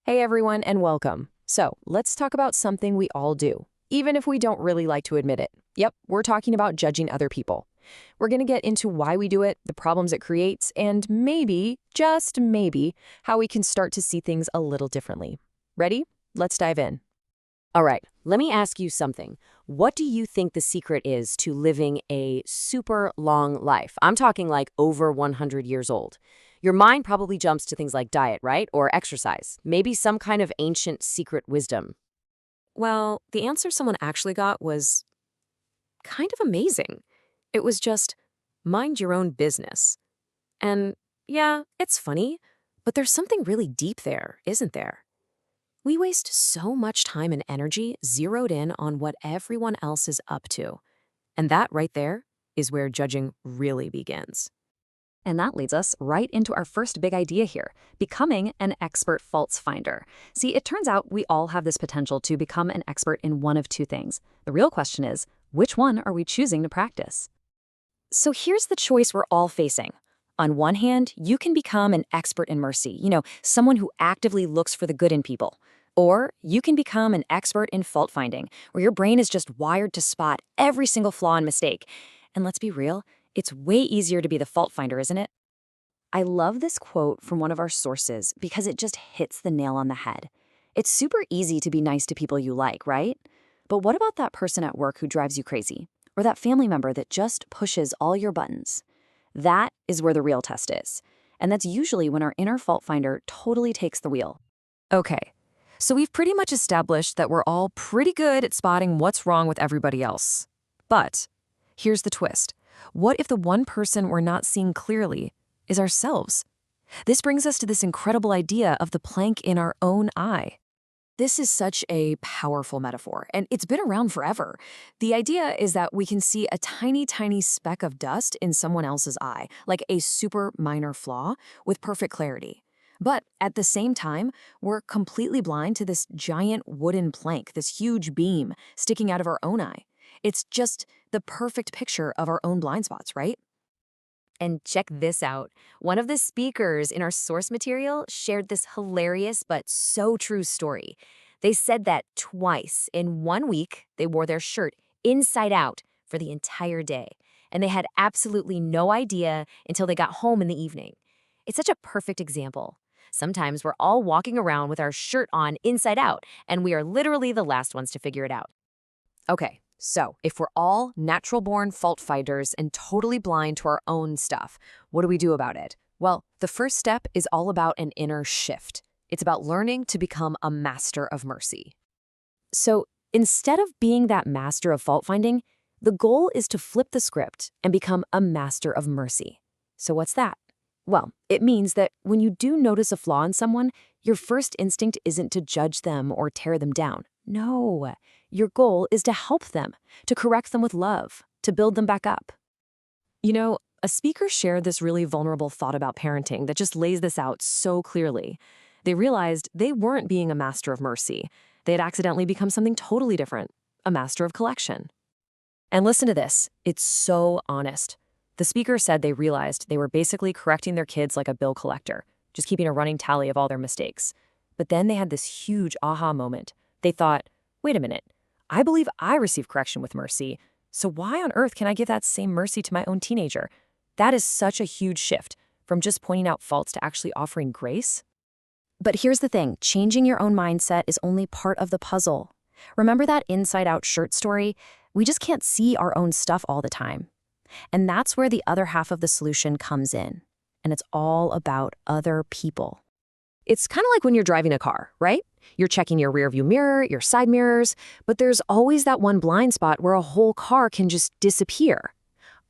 Hey everyone, and welcome. So, let's talk about something we all do, even if we don't really like to admit it. Yep, we're talking about judging other people. We're going to get into why we do it, the problems it creates, and maybe, just maybe, how we can start to see things a little differently. Ready? Let's dive in. All right, let me ask you something. What do you think the secret is to living a super long life? I'm talking like over 100 years old. Your mind probably jumps to things like diet, right? Or exercise. Maybe some kind of ancient secret wisdom. Well, the answer someone actually got was kind of amazing. It was just, mind your own business. And yeah, it's funny, but there's something really deep there, isn't there? We waste so much time and energy zeroed in on what everyone else is up to. And that right there is where judging really begins. And that leads us right into our first big idea here, becoming an expert faults finder. See, it turns out we all have this potential to become an expert in one of two things. The real question is, which one are we choosing to practice? So here's the choice we're all facing. On one hand, you can become an expert in mercy, someone who actively looks for the good in people. Or you can become an expert in fault finding, where your brain is just wired to spot every single flaw and mistake. And let's be real, it's way easier to be the fault finder, isn't it? I love this quote from one of our sources because it just hits the nail on the head. It's super easy to be nice to people you like, right? But what about that person at work who drives you crazy? Or that family member that just pushes all your buttons? That is where the real test is. And that's usually when our inner fault finder totally takes the wheel. Okay, so we've pretty much established that we're all pretty good at spotting what's wrong with everybody else. But here's the twist. What if the one person we're not seeing clearly is ourselves? This brings us to this incredible idea of the plank in our own eye. This is such a powerful metaphor, and it's been around forever. The idea is that we can see a tiny, tiny speck of dust in someone else's eye, like a super minor flaw, with perfect clarity. But at the same time, we're completely blind to this giant wooden plank, this huge beam sticking out of our own eye. It's just the perfect picture of our own blind spots, right? And check this out. One of the speakers in our source material shared this hilarious but so true story. They said that twice in 1 week, they wore their shirt inside out for the entire day. And they had absolutely no idea until they got home in the evening. It's such a perfect example. Sometimes we're all walking around with our shirt on inside out, and we are literally the last ones to figure it out. Okay, so if we're all natural-born fault finders and totally blind to our own stuff, what do we do about it? Well, the first step is all about an inner shift. It's about learning to become a master of mercy. So instead of being that master of fault finding, the goal is to flip the script and become a master of mercy. So what's that? Well, it means that when you do notice a flaw in someone, your first instinct isn't to judge them or tear them down. No, your goal is to help them, to correct them with love, to build them back up. You know, a speaker shared this really vulnerable thought about parenting that just lays this out so clearly. They realized they weren't being a master of mercy. They had accidentally become something totally different, a master of collection. And listen to this. It's so honest. The speaker said they realized they were basically correcting their kids like a bill collector, just keeping a running tally of all their mistakes. But then they had this huge aha moment. They thought, wait a minute, I believe I receive correction with mercy, so why on earth can I give that same mercy to my own teenager? That is such a huge shift from just pointing out faults to actually offering grace. But here's the thing, changing your own mindset is only part of the puzzle. Remember that inside-out shirt story? We just can't see our own stuff all the time. And that's where the other half of the solution comes in. And it's all about other people. It's kind of like when you're driving a car, right? You're checking your rearview mirror, your side mirrors, but there's always that one blind spot where a whole car can just disappear.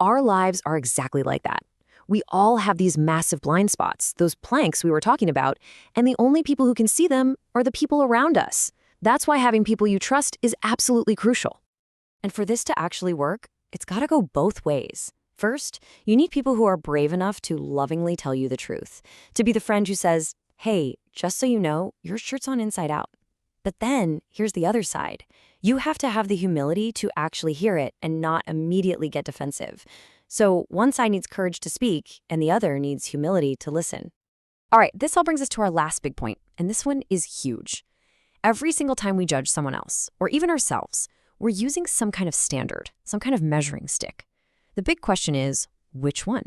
Our lives are exactly like that. We all have these massive blind spots, those planks we were talking about, and the only people who can see them are the people around us. That's why having people you trust is absolutely crucial. And for this to actually work, it's got to go both ways. First, you need people who are brave enough to lovingly tell you the truth, to be the friend who says, hey, just so you know, your shirt's on inside out. But then, here's the other side. You have to have the humility to actually hear it and not immediately get defensive. So one side needs courage to speak, and the other needs humility to listen. All right, this all brings us to our last big point, and this one is huge. Every single time we judge someone else, or even ourselves, we're using some kind of standard, some kind of measuring stick. The big question is, which one?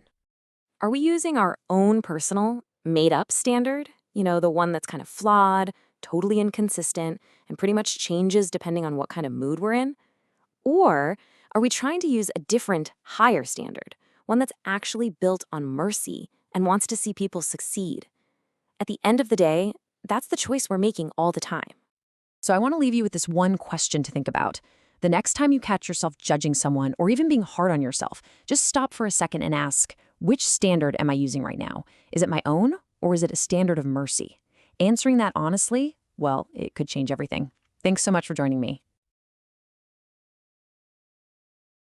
Are we using our own personal, made-up standard? The one that's kind of flawed, totally inconsistent, and pretty much changes depending on what kind of mood we're in? Or are we trying to use a different, higher standard, one that's actually built on mercy and wants to see people succeed? At the end of the day, that's the choice we're making all the time. So I want to leave you with this one question to think about. The next time you catch yourself judging someone or even being hard on yourself, just stop for a second and ask, which standard am I using right now? Is it my own, or is it a standard of mercy? Answering that honestly, well, it could change everything. Thanks so much for joining me.